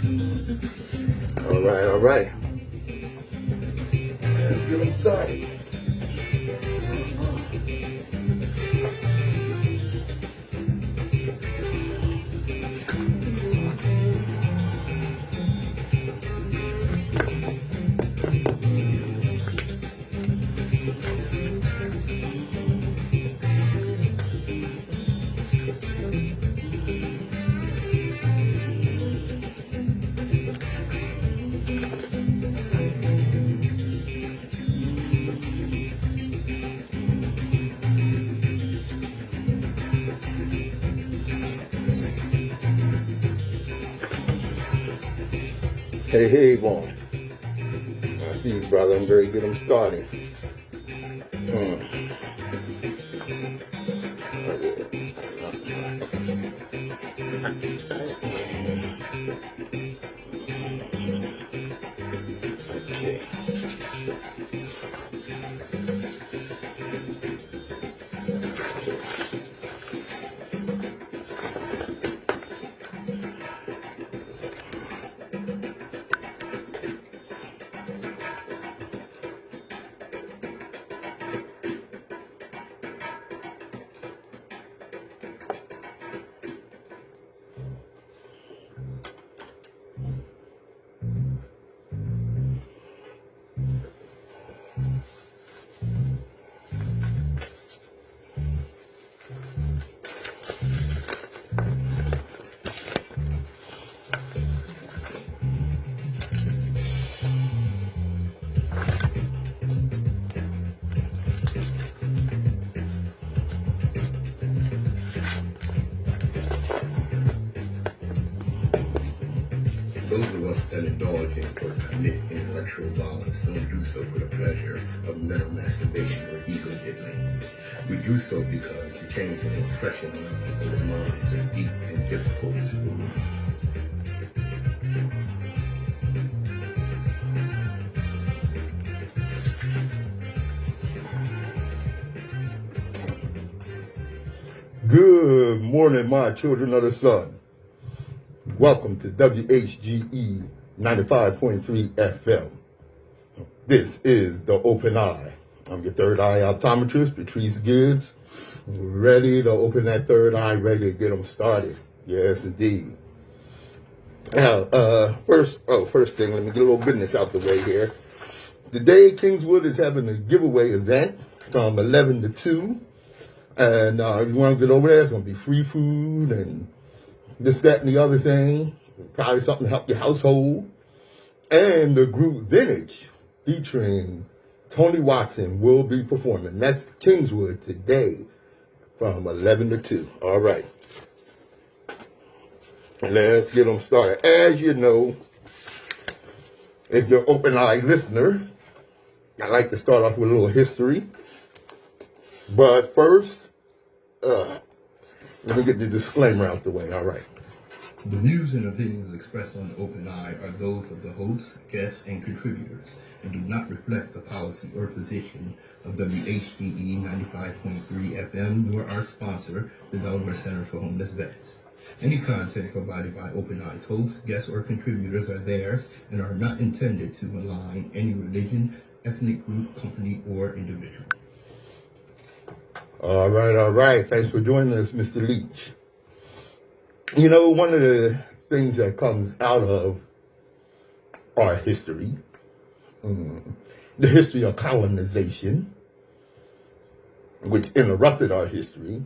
All right. Let's get them started. Hey, boy. I see you, brother. I'm very good. I'm starting. Okay. Those of us that indulge in or commit intellectual violence don't do so for the pleasure of mental masturbation or ego diddling. We do so because the change and impression on people's minds are deep and difficult to remove. Good morning, my children of the sun. Welcome to WHGE 95.3 FM. This is The Open Eye. I'm your third eye optometrist, Patrice Gibbs. Ready to open that third eye, ready to get them started. Yes, indeed. Now, first thing, let me get a little business out the way here. Today, Kingswood is having a giveaway event from 11 to 2. And if you want to get over there, it's going to be free food and this, that, and the other thing. Probably something to help your household. And the group Vintage, featuring Tony Watson, will be performing. That's Kingswood today from 11 to 2. All right. Let's get them started. As you know, if you're an open-eye listener, I like to start off with a little history. But first, let me get the disclaimer out the way. All right. The views and opinions expressed on The Open Eye are those of the hosts, guests, and contributors, and do not reflect the policy or position of WHGE 95.3 FM, nor our sponsor, the Delaware Center for Homeless Vets. Any content provided by Open Eye's hosts, guests, or contributors are theirs and are not intended to malign any religion, ethnic group, company, or individual. All right. Thanks for joining us, Mr. Leach. You know, one of the things that comes out of our history, the history of colonization, which interrupted our history,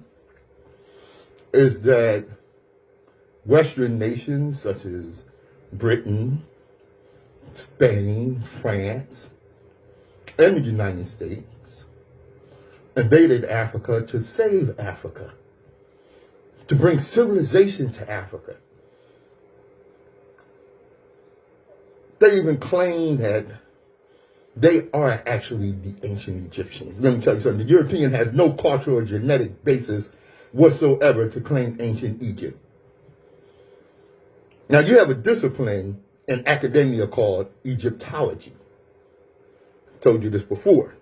is that Western nations such as Britain, Spain, France, and the United States invaded Africa to save Africa, to bring civilization to Africa. They even claim that they are actually the ancient Egyptians. Let me tell you something. The European has no cultural or genetic basis whatsoever to claim ancient Egypt. Now, you have a discipline in academia called Egyptology. I told you this before.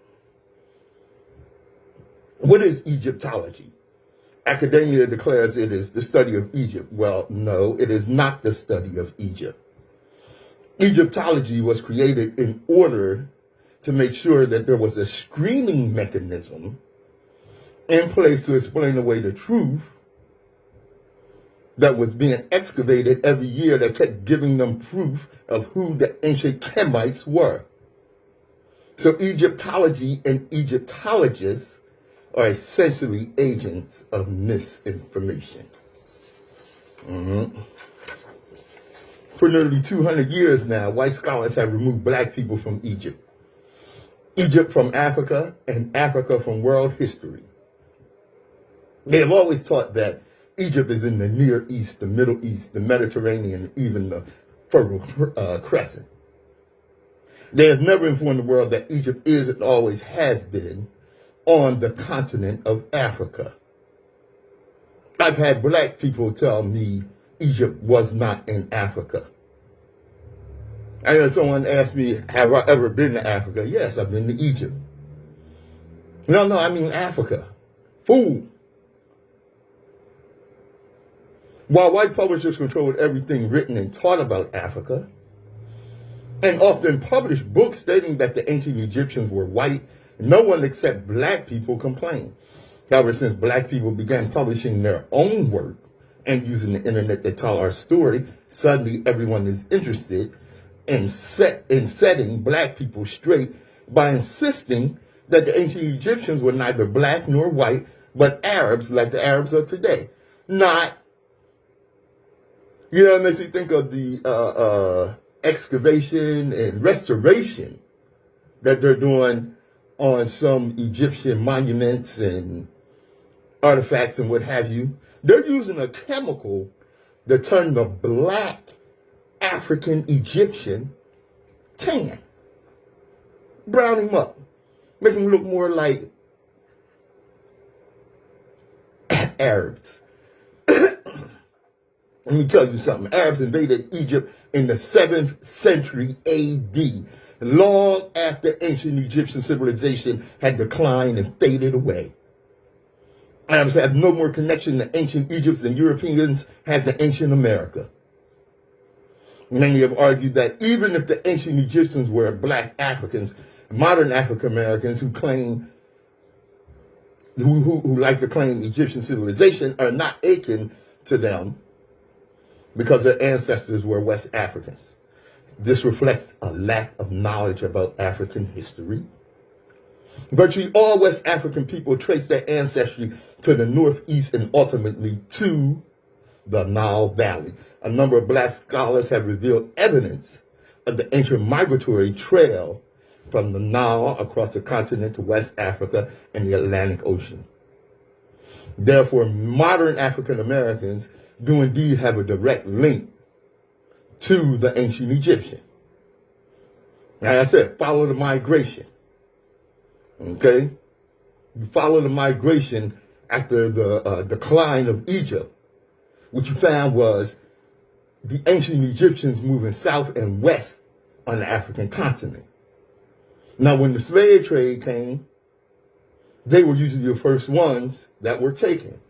What is Egyptology? Academia declares it is the study of Egypt. Well, no, it is not the study of Egypt. Egyptology was created in order to make sure that there was a screening mechanism in place to explain away the truth that was being excavated every year that kept giving them proof of who the ancient Kemites were. So Egyptology and Egyptologists are essentially agents of misinformation. For nearly 200 years now, white scholars have removed black people from Egypt. Egypt from Africa and Africa from world history. They have always taught that Egypt is in the Near East, the Middle East, the Mediterranean, even the Fertile Crescent. They have never informed the world that Egypt is and always has been on the continent of Africa. I've had black people tell me Egypt was not in Africa. I know someone asked me, have I ever been to Africa? Yes, I've been to Egypt. No, I mean Africa. Fool. While white publishers controlled everything written and taught about Africa, and often published books stating that the ancient Egyptians were white, no one except black people complained. However, since black people began publishing their own work and using the internet to tell our story, suddenly everyone is interested in setting black people straight by insisting that the ancient Egyptians were neither black nor white, but Arabs like the Arabs of today. Not, it makes you think of the excavation and restoration that they're doing on some Egyptian monuments and artifacts and what have you. They're using a chemical to turn the black African Egyptian tan. Brown him up. Make him look more like Arabs. Let me tell you something. Arabs invaded Egypt in the 7th century AD, long after ancient Egyptian civilization had declined and faded away. Arabs have no more connection to ancient Egypt than Europeans had to ancient America. Many have argued that even if the ancient Egyptians were black Africans, modern African Americans who like to claim Egyptian civilization are not akin to them because their ancestors were West Africans. This reflects a lack of knowledge about African history. Virtually all West African people trace their ancestry to the Northeast and ultimately to the Nile Valley. A number of black scholars have revealed evidence of the ancient migratory trail from the Nile across the continent to West Africa and the Atlantic Ocean. Therefore, modern African Americans do indeed have a direct link to the ancient Egyptian. Like I said, follow the migration. Okay? You follow the migration after the decline of Egypt. What you found was the ancient Egyptians moving south and west on the African continent. Now, when the slave trade came, they were usually the first ones that were taken.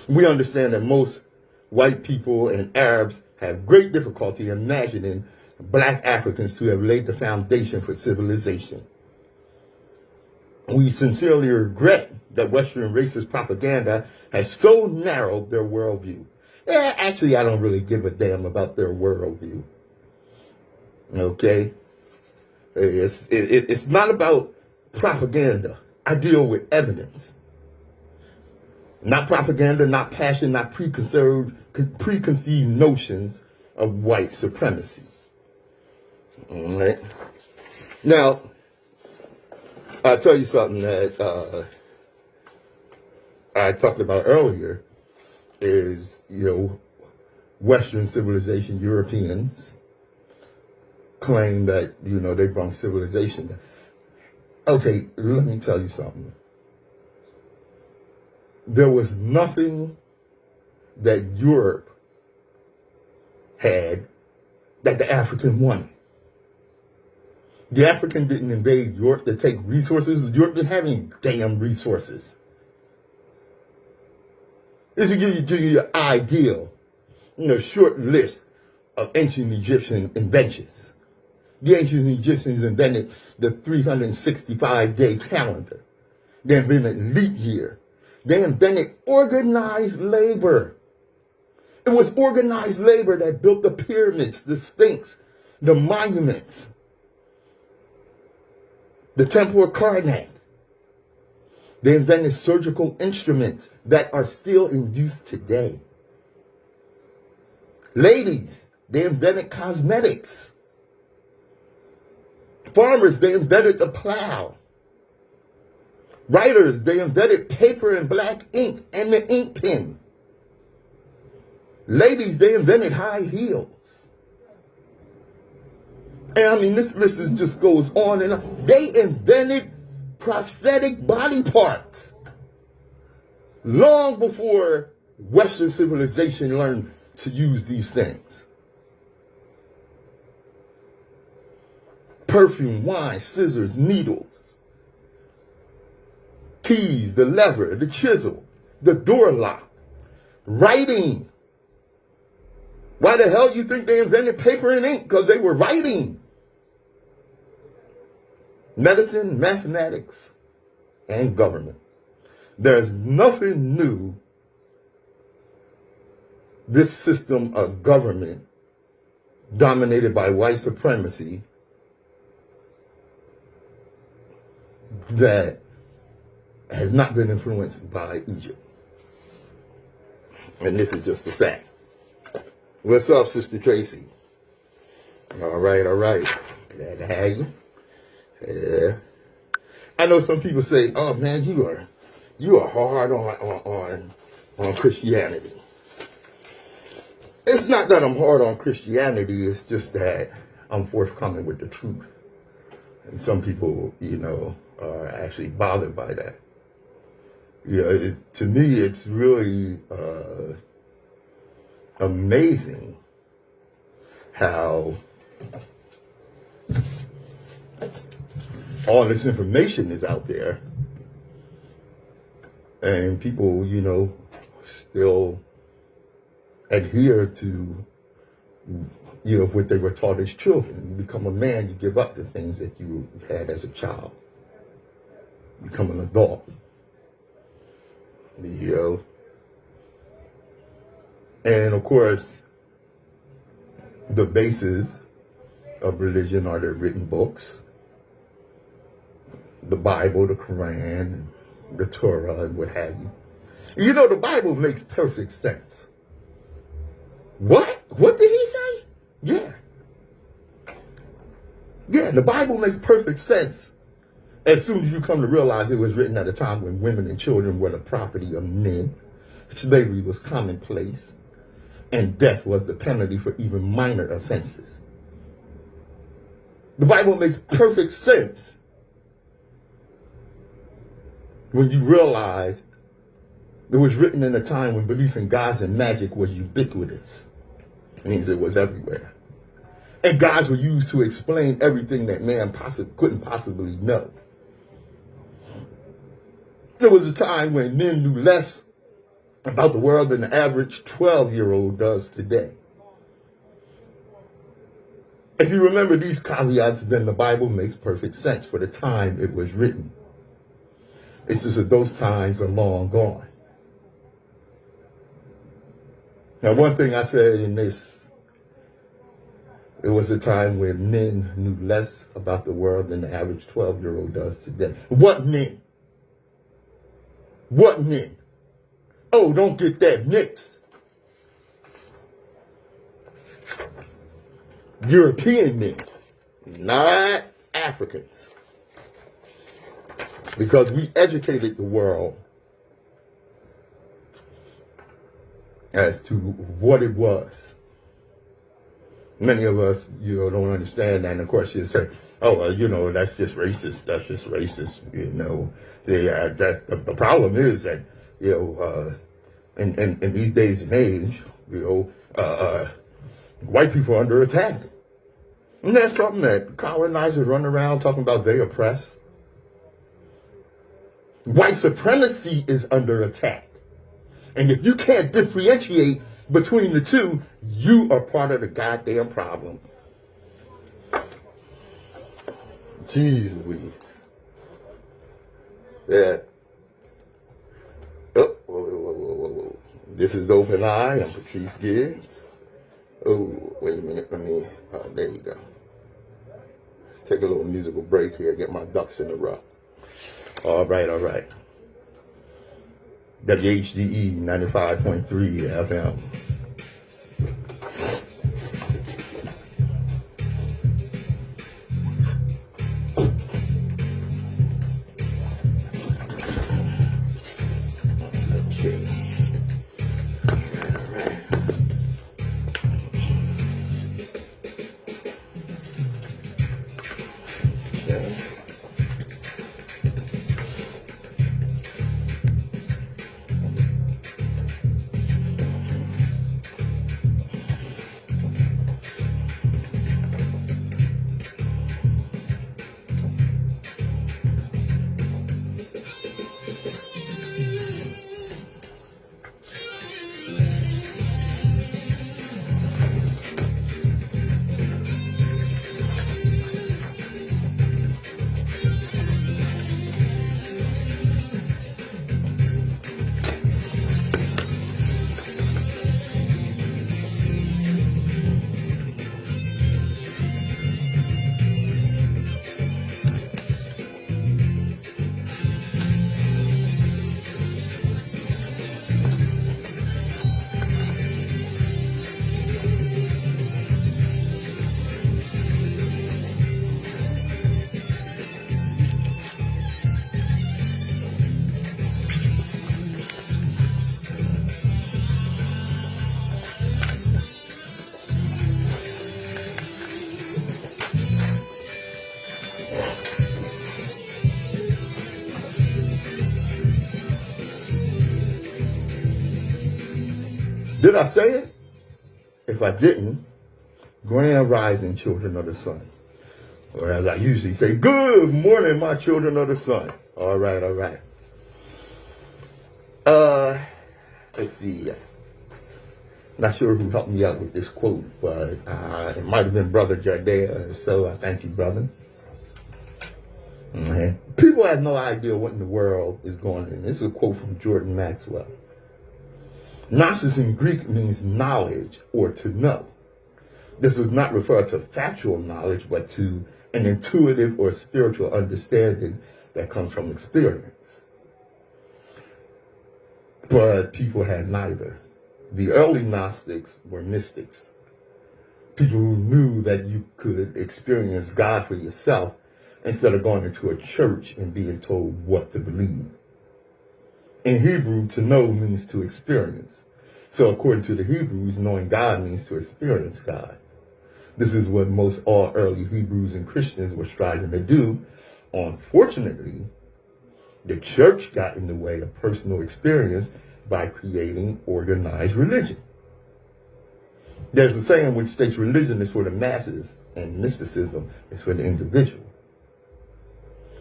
We understand that most white people and Arabs have great difficulty imagining black Africans to have laid the foundation for civilization. We sincerely regret that Western racist propaganda has so narrowed their worldview. Actually, I don't really give a damn about their worldview. Okay? It's not about propaganda. I deal with evidence. Not propaganda, not passion, not preconceived notions of white supremacy. All right? Now, I'll tell you something that I talked about earlier is, Western civilization, Europeans claim that, they brought civilization. Okay, let me tell you something. There was nothing that Europe had that the African wanted. The African didn't invade Europe to take resources. Europe didn't have any damn resources. This will give you an ideal, short list of ancient Egyptian inventions. The ancient Egyptians invented the 365-day calendar. They invented leap year. They invented organized labor. It was organized labor that built the pyramids, the Sphinx, the monuments, the Temple of Karnak. They invented surgical instruments that are still in use today. Ladies, they invented cosmetics. Farmers, they invented the plow. Writers, they invented paper and black ink and the ink pen. Ladies, they invented high heels. And I mean, this list just goes on and on. They invented prosthetic body parts long before Western civilization learned to use these things. Perfume, wine, scissors, needles, keys, the lever, the chisel, the door lock, writing. Why the hell you think they invented paper and ink? Because they were writing. Medicine, mathematics, and government. There's nothing new. This system of government dominated by white supremacy that has not been influenced by Egypt. And this is just a fact. What's up, Sister Tracy? All right. Glad to have you. Yeah. I know some people say, "Oh man, you are hard on Christianity." It's not that I'm hard on Christianity. It's just that I'm forthcoming with the truth, and some people, are actually bothered by that. To me, it's really amazing how all this information is out there and people, still adhere to, what they were taught as children. You become a man, you give up the things that you had as a child. You become an adult. And of course, the basis of religion are the written books, the Bible, the Quran, the Torah, and what have you. The Bible makes perfect sense. What? What did he say? Yeah, the Bible makes perfect sense as soon as you come to realize it was written at a time when women and children were the property of men. Slavery was commonplace, and death was the penalty for even minor offenses. The Bible makes perfect sense when you realize it was written in a time when belief in gods and magic was ubiquitous. It means it was everywhere. And gods were used to explain everything that man couldn't possibly know. There was a time when men knew less about the world than the average 12-year-old does today. If you remember these caveats, then the Bible makes perfect sense for the time it was written. It's just that those times are long gone. Now, one thing I said in this, it was a time when men knew less about the world than the average 12-year-old does today. What men? What men? Oh, don't get that mixed. European men, not Africans. Because we educated the world as to what it was. Many of us, don't understand that. And of course, you say, "Oh, well, that's just racist. That's just racist." The problem is that, in these days and age, white people are under attack. And that's something that colonizers run around talking about they oppress. White supremacy is under attack. And if you can't differentiate Between the two, you are part of the goddamn problem. Jeez Louise. Yeah. Oh, whoa. This is Open Eye. I'm Patrice Gibbs. Oh, wait a minute. There you go. Let's take a little musical break here. Get my ducks in a row. All right. WHGE 95.3 FM. Did I say it? If I didn't, grand rising, children of the sun. Or as I usually say, good morning, my children of the sun. All right. Let's see. Not sure who helped me out with this quote, but it might have been Brother Jardea. So I thank you, brother. People have no idea what in the world is going on. This is a quote from Jordan Maxwell. Gnosis in Greek means knowledge or to know. This does not refer to factual knowledge, but to an intuitive or spiritual understanding that comes from experience. But people had neither. The early Gnostics were mystics, people who knew that you could experience God for yourself instead of going into a church and being told what to believe. In Hebrew, to know means to experience. So according to the Hebrews, knowing God means to experience God. This is what most all early Hebrews and Christians were striving to do. Unfortunately, the church got in the way of personal experience by creating organized religion. There's a saying which states religion is for the masses and mysticism is for the individual.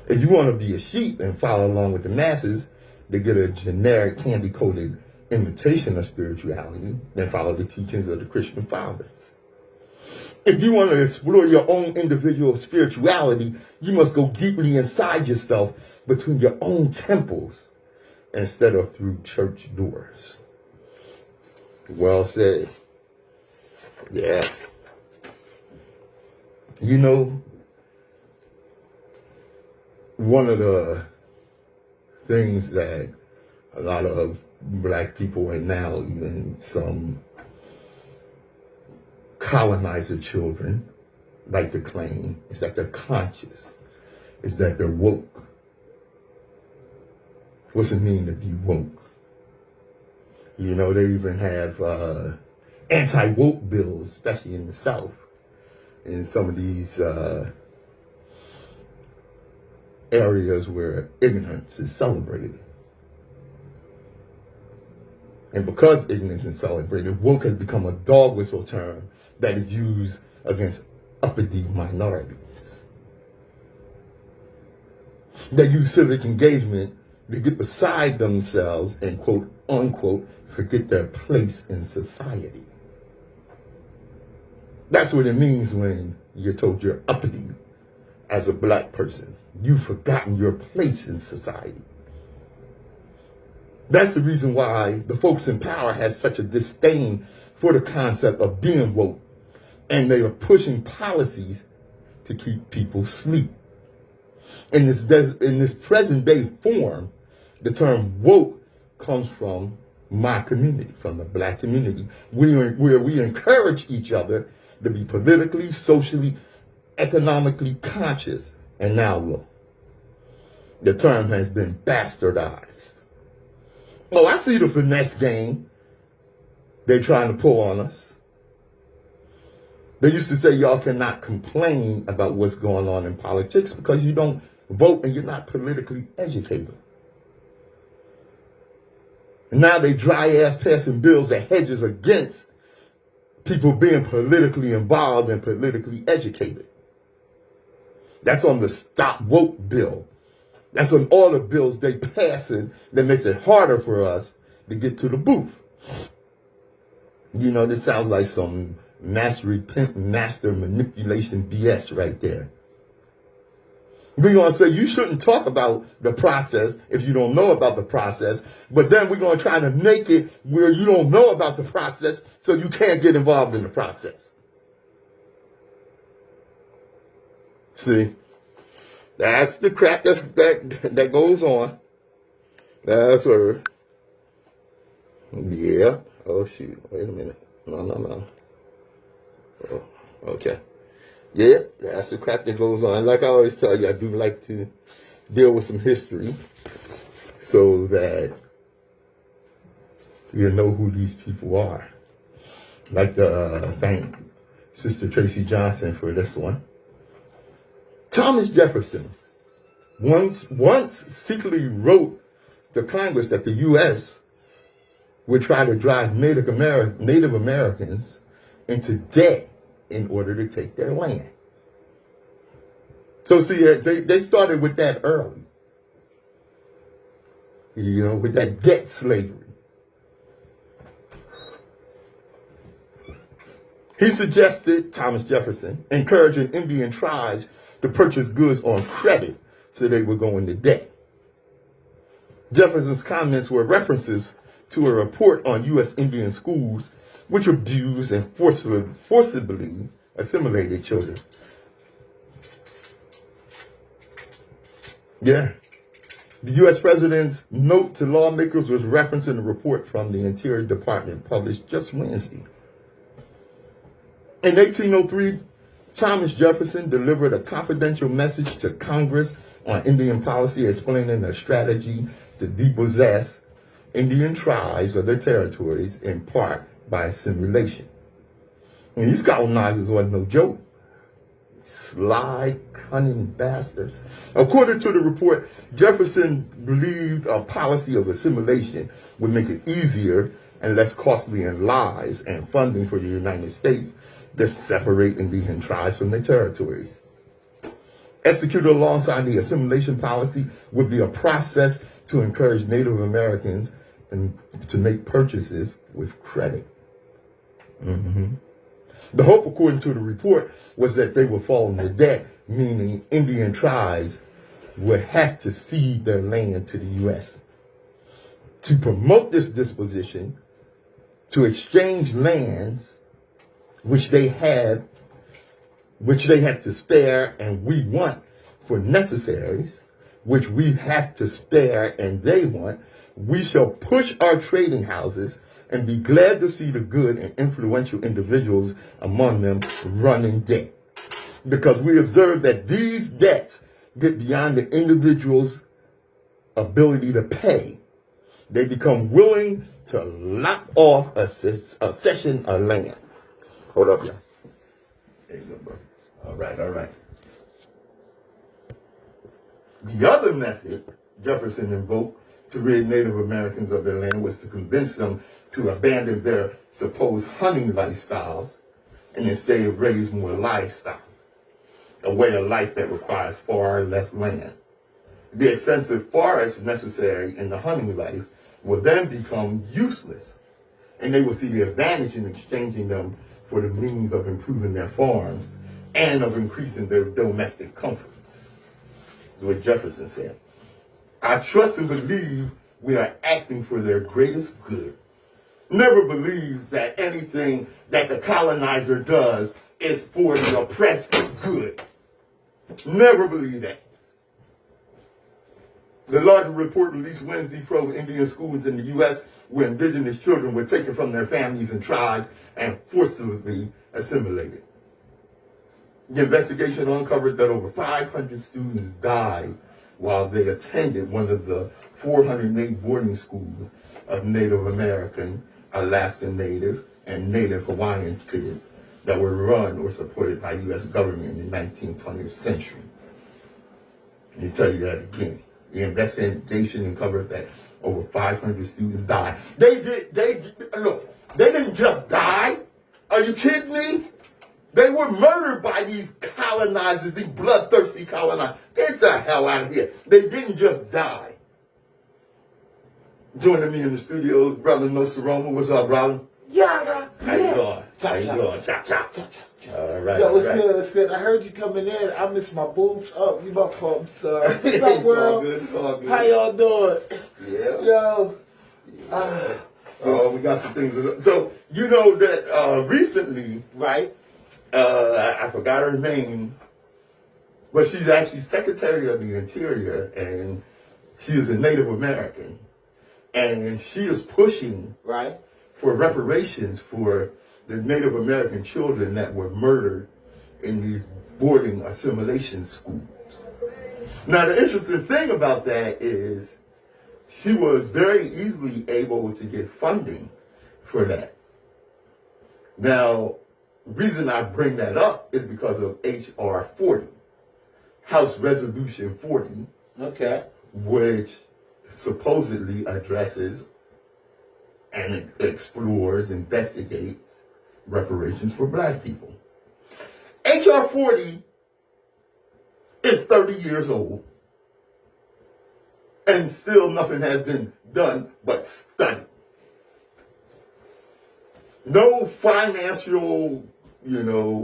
If you want to be a sheep and follow along with the masses, they get a generic candy-coated imitation of spirituality, then follow the teachings of the Christian fathers. If you want to explore your own individual spirituality, you must go deeply inside yourself between your own temples instead of through church doors. Well said. Yeah. You know, one of the things that a lot of black people and now even some colonizer children like to claim is that they're conscious, is that they're woke. What's it mean to be woke? You know, they even have anti-woke bills, especially in the South, in some of these areas where ignorance is celebrated. And because ignorance is celebrated, woke has become a dog whistle term that is used against uppity minorities. They use civic engagement to get beside themselves and quote unquote forget their place in society. That's what it means when you're told you're uppity as a black person. You've forgotten your place in society. That's the reason why the folks in power have such a disdain for the concept of being woke, and they are pushing policies to keep people asleep. In this present day form, the term woke comes from my community, from the black community, where we encourage each other to be politically, socially, economically conscious. And now look, the term has been bastardized. Oh, I see the finesse game they're trying to pull on us. They used to say y'all cannot complain about what's going on in politics because you don't vote and you're not politically educated. And now they dry ass passing bills that hedges against people being politically involved and politically educated. That's on the Stop Woke bill. That's on all the bills they passing that makes it harder for us to get to the booth. You know, this sounds like some master manipulation BS right there. We're going to say you shouldn't talk about the process if you don't know about the process, but then we're going to try to make it where you don't know about the process so you can't get involved in the process. See, that's the crap that goes on. That's where, yeah. Oh, shoot. Wait a minute. No. Oh, okay. Yeah, that's the crap that goes on. Like I always tell you, I do like to deal with some history so that you know who these people are. I'd like to thank Sister Tracy Johnson for this one. Thomas Jefferson once secretly wrote to Congress that the U.S. would try to drive Native Americans into debt in order to take their land. So see, they started with that early. You know, with that debt slavery. He suggested, Thomas Jefferson, encouraging Indian tribes to purchase goods on credit so they would go into debt. Jefferson's comments were references to a report on U.S. Indian schools which abused and forcibly assimilated children. Yeah. The U.S. President's note to lawmakers was referencing a report from the Interior Department published just Wednesday. In 1803, Thomas Jefferson delivered a confidential message to Congress on Indian policy explaining a strategy to depossess Indian tribes of their territories in part by assimilation. And these colonizers wasn't no joke. Sly, cunning bastards. According to the report, Jefferson believed a policy of assimilation would make it easier and less costly in lives and funding for the United States to separate Indian tribes from their territories. Executed alongside the assimilation policy would be a process to encourage Native Americans to make purchases with credit. The hope, according to the report, was that they would fall into debt, meaning Indian tribes would have to cede their land to the U.S. To promote this disposition, to exchange lands which they had to spare and we want for necessaries, which we have to spare and they want, we shall push our trading houses and be glad to see the good and influential individuals among them running debt. Because we observe that these debts get beyond the individual's ability to pay. They become willing to lock off a cession of lands. Hold up, y'all. There you go, bro. All right. The other method Jefferson invoked to rid Native Americans of their land was to convince them to abandon their supposed hunting lifestyles and instead raise more livestock, a way of life that requires far less land. The extensive forests necessary in the hunting life will then become useless and they will see the advantage in exchanging them for the means of improving their farms and of increasing their domestic comforts. That's what Jefferson said. I trust and believe we are acting for their greatest good. Never believe that anything that the colonizer does is for the oppressed good. Never believe that. The larger report released Wednesday probed Indian schools in the U.S. where indigenous children were taken from their families and tribes and forcibly assimilated. The investigation uncovered that over 500 students died while they attended one of the 408 boarding schools of Native American, Alaskan Native, and Native Hawaiian kids that were run or supported by U.S. government in the 19th, 20th century. Let me tell you that again. The investigation uncovered that over 500 students died. They didn't just die. Are you kidding me? They were murdered by these colonizers, these bloodthirsty colonizers. Get the hell out of here. They didn't just die. Joining me in the studio is brother Nsoromma. What's up, brother? Yeah. How you doing? How you doing? Chop. All right. Yo, it's right. good. It's good. I heard you coming in. I missed my boobs. Oh, you my fault. I'm sorry. What's up, It's all world? good. It's all good. How y'all doing? Yeah. Yo. Oh, we got some things. So, you know that recently, Right. I forgot her name, but she's actually Secretary of the Interior, and she is a Native American. And she is pushing Right. for reparations for the Native American children that were murdered in these boarding assimilation schools. Now, the interesting thing about that is she was very easily able to get funding for that. Now, the reason I bring that up is because of H.R. 40, House Resolution 40, Okay. which supposedly addresses and explores, investigates reparations for black people. H.R. 40 is 30 years old, and still nothing has been done but study. No financial,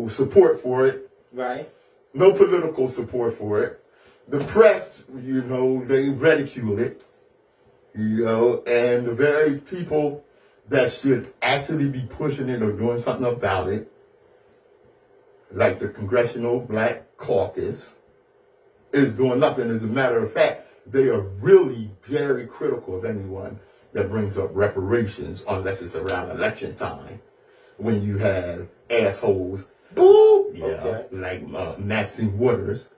support for it. Right. No political support for it. The press, they ridicule it. And the very people that should actually be pushing it or doing something about it, like the Congressional Black Caucus, is doing nothing. As a matter of fact, they are really very critical of anyone that brings up reparations, unless it's around election time, when you have assholes, like Maxine Waters,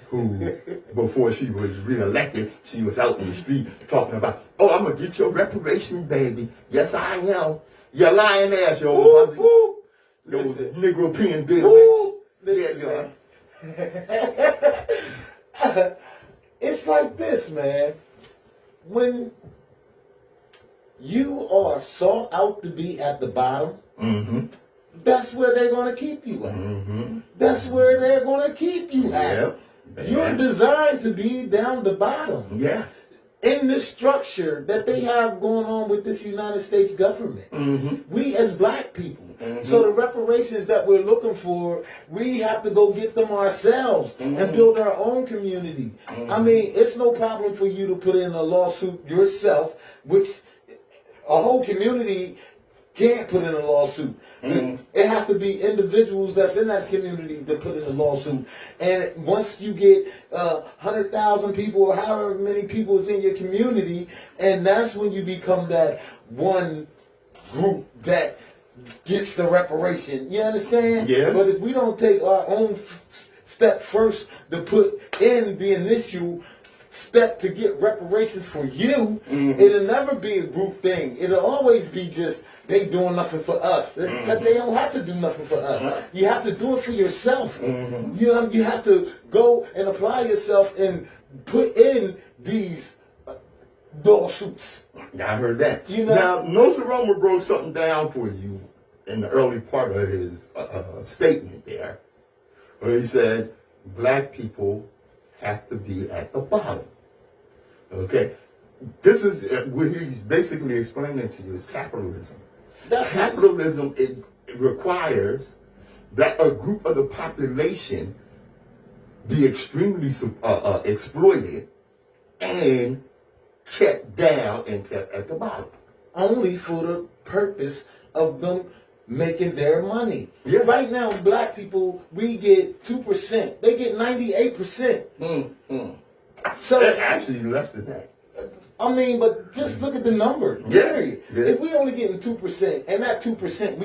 who, before she was reelected, she was out in the street talking about, oh, I'm going to get your reparation, baby. Yes, I am. You lying ass, you old hussy. You Negro peeing bill. Yeah, you are. It's like this, man. When you are sought out to be at the bottom, that's where they're going to keep you at. That's where they're going to keep you at. You're designed to be down the bottom. Yeah. In this structure that they have going on with this United States government. We as black people. So the reparations that we're looking for, we have to go get them ourselves and build our own community. I mean, it's no problem for you to put in a lawsuit yourself, which a whole community can't put in a lawsuit. It has to be individuals that's in that community that put in a lawsuit. And once you get 100,000 people or however many people is in your community, and that's when you become that one group that gets the reparation. You understand? Yeah. But if we don't take our own step first to put in the initial step to get reparations for you, it'll never be a group thing. It'll always be just they doing nothing for us, because they don't have to do nothing for us. You have to do it for yourself. You have to go and apply yourself and put in these lawsuits. I heard that. Now, Nsoromma broke something down for you in the early part of his statement there, where he said black people have to be at the bottom. Okay? This is what he's basically explaining to you is capitalism. Definitely. Capitalism it requires that a group of the population be extremely exploited and kept down and kept at the bottom. Only for the purpose of them making their money. Yeah. Right now, black people, we get 2%. They get 98%. So Actually, less than that. I mean, but just look at the number. Yeah. Period. Yeah. If we only getting 2%, and that 2%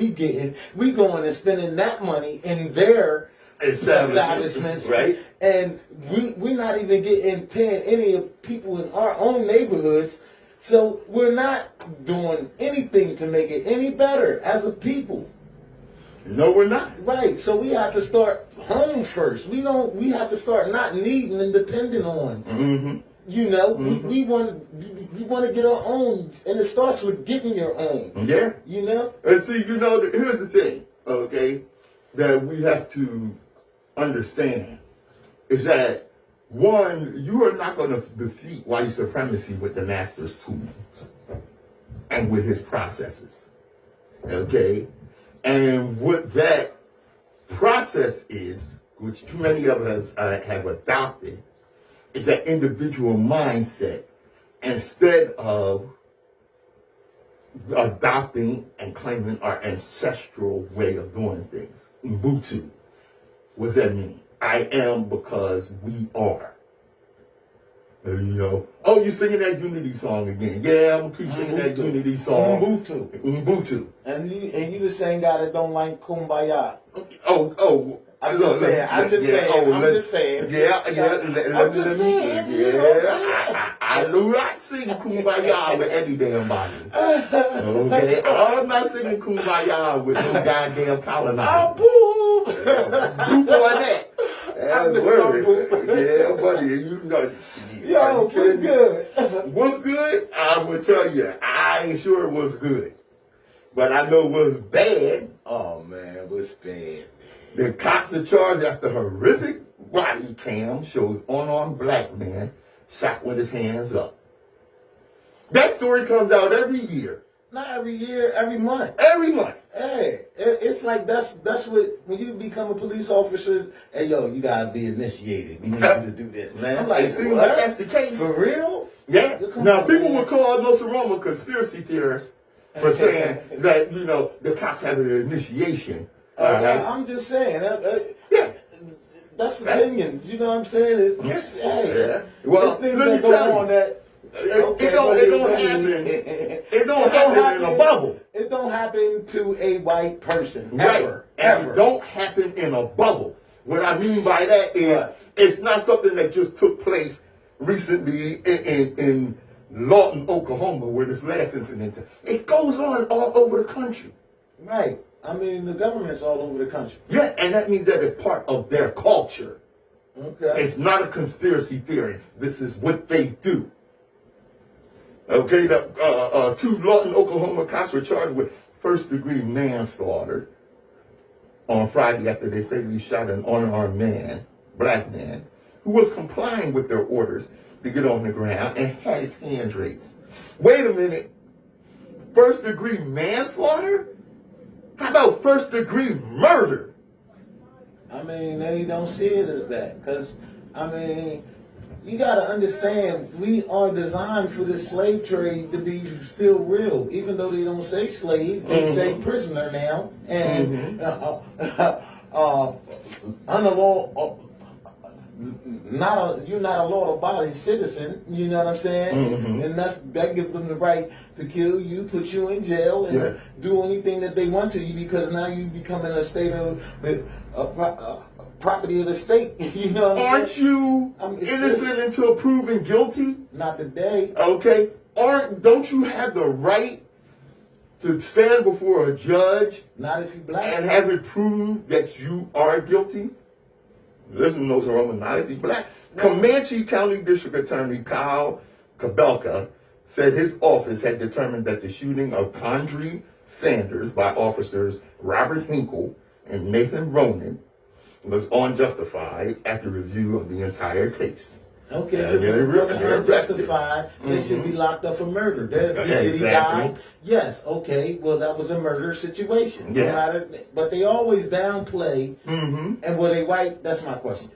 we going and spending that money in their establishments, right? And we're not even paying any of people in our own neighborhoods. So we're not doing anything to make it any better as a people. No, we're not. Right. So we have to start home first. We have to start not needing and depending on. Mm-hmm. You know, we want to get our own, and it starts with getting your own. Yeah. You know? And see, you know, here's the thing, okay, that we have to understand is that, one, you are not going to defeat white supremacy with the master's tools and with his processes, okay? And what that process is, which too many of us have adopted, is that individual mindset instead of adopting and claiming our ancestral way of doing things. Ubuntu. What does that mean? I am because we are. You know, oh, you singing that unity song again. Yeah, I'm gonna keep singing that unity song. Ubuntu. And you the same guy that don't like Kumbaya. I'm just saying. I'm just saying. Yeah. I do not sing Kumbaya with any damn body. Okay, I'm not singing Kumbaya with no goddamn colonizer. Oh, boo! Boo on that. I'm just gonna boo. Yeah, buddy, you know. Yo, what's good? What's good? I'm gonna tell you, I ain't sure it was good, but I know it was bad. Oh man, what's bad? The cops are charged after horrific body cam shows unarmed black man shot with his hands up. That story comes out every year. Not every year, every month. Every month. Hey, it's like that's what when you become a police officer. Hey, yo, you gotta be initiated. We need you to do this, man. I'm like, it seems like that's the case. For real? Yeah. Come Now on, people man. will call Nsoromma conspiracy theorists for saying that the cops have an initiation. I'm just saying. Yeah. That's opinion. You know what I'm saying? Yeah. Well, there's things let me that go tell on you. that. It don't happen. It don't happen in a bubble. It don't happen to a white person. Right. Ever. It don't happen in a bubble. What I mean by that is Right. It's not something that just took place recently in Lawton, Oklahoma, where this last incident. It goes on all over the country. Right. I mean, the government's all over the country. Yeah, and that means that it's part of their culture. Okay. It's not a conspiracy theory. This is what they do. Okay, the 2 Lawton, Oklahoma cops were charged with first-degree manslaughter on Friday after they fatally shot an unarmed man, black man, who was complying with their orders to get on the ground and had his hands raised. Wait a minute. First-degree manslaughter? How about first-degree murder? I mean, they don't see it as that. Because, I mean, you got to understand, we are designed for this slave trade to be still real. Even though they don't say slave, they say prisoner now. And under law, you're not a law-abiding citizen. You know what I'm saying? And that gives them the right to kill you, put you in jail, and do anything that they want to you, because now you become in a state of property of the state. You know what I'm saying? Aren't you innocent until proven guilty? Not today. Okay. Don't you have the right to stand before a judge Not if you black. and have it proved that you are guilty? Listen, Nsoromma, not if you black. Comanche County District Attorney Kyle Kabelka said his office had determined that the shooting of Condrey Sanders by officers Robert Hinkle and Nathan Ronan was unjustified after review of the entire case. Okay, And if it wasn't they're arrested. unjustified, they should be locked up for murder. Did he Exactly. die? Yes. Okay. Well, that was a murder situation. Yeah. No matter, but they always downplay. Mm-hmm. And were they white? That's my question.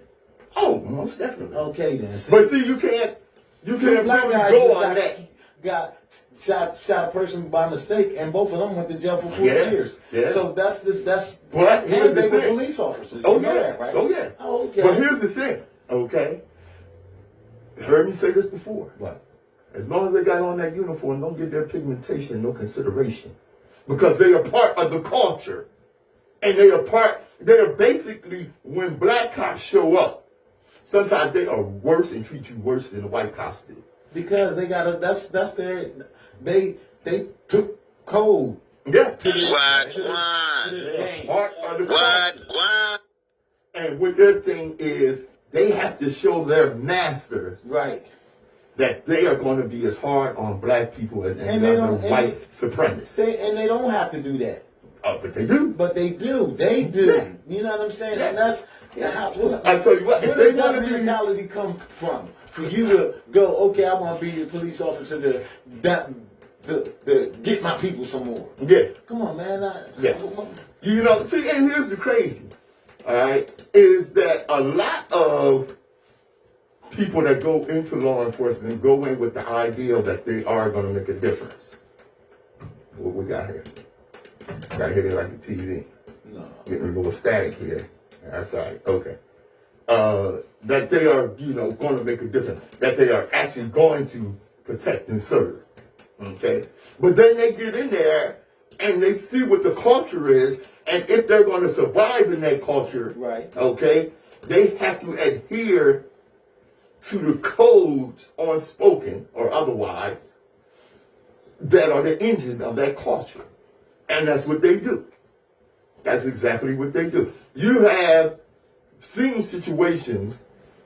Oh, most definitely. Okay then. But see, you can't Two really black guys go just on that. got shot a person by mistake, and both of them went to jail for 4 Yeah, years. yeah. So that's. But And here's they the were thing. police officers. Oh You know yeah, that, right? oh yeah. Oh, okay. But here's the thing, okay? You heard me say this before. What? As long as they got on that uniform, don't give their pigmentation no consideration. Because they are part of the culture. And they are basically, when black cops show up, sometimes they are worse and treat you worse than the white cops do. Because they got that's their, they took code. Yeah. To this They're game. part of the culture. And what their thing is, they have to show their masters Right. that they are going to be as hard on black people as any And they other don't- and white supremacists. And they don't have to do that. Oh, but they do. But they do. They do. Yeah. You know what I'm saying? Yeah. And that's how, I tell you what, if where they does that want to be, mentality come from? For you to go, okay, I want to be a police officer to get my people some more. yeah, Come on, man. Yeah. you know. See, and here's the crazy, all right, is that a lot of people that go into law enforcement go in with the idea that they are going to make a difference. What we got here? Got hit it like a TV. No. Getting a little static here. That's all right. Okay. That they are, going to make a difference. That they are actually going to protect and serve. Okay. But then they get in there and they see what the culture is, and if they're going to survive in that culture, Right. okay, they have to adhere to the codes, unspoken or otherwise, that are the engine of that culture. And that's what they do. That's exactly what they do. You have seen situations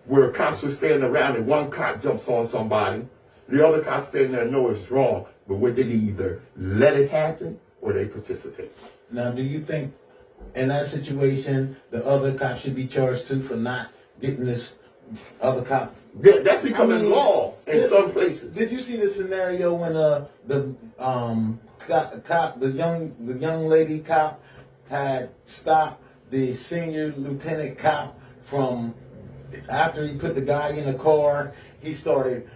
where cops were standing around and one cop jumps on somebody, the other cop standing there and know it's wrong, but what they either let it happen or they participate. Now, do you think in that situation the other cop should be charged too for not getting this other cop? Yeah, that's becoming law in some places. Did you see the scenario when the young lady cop had stopped the senior lieutenant cop from, after he put the guy in the car, he started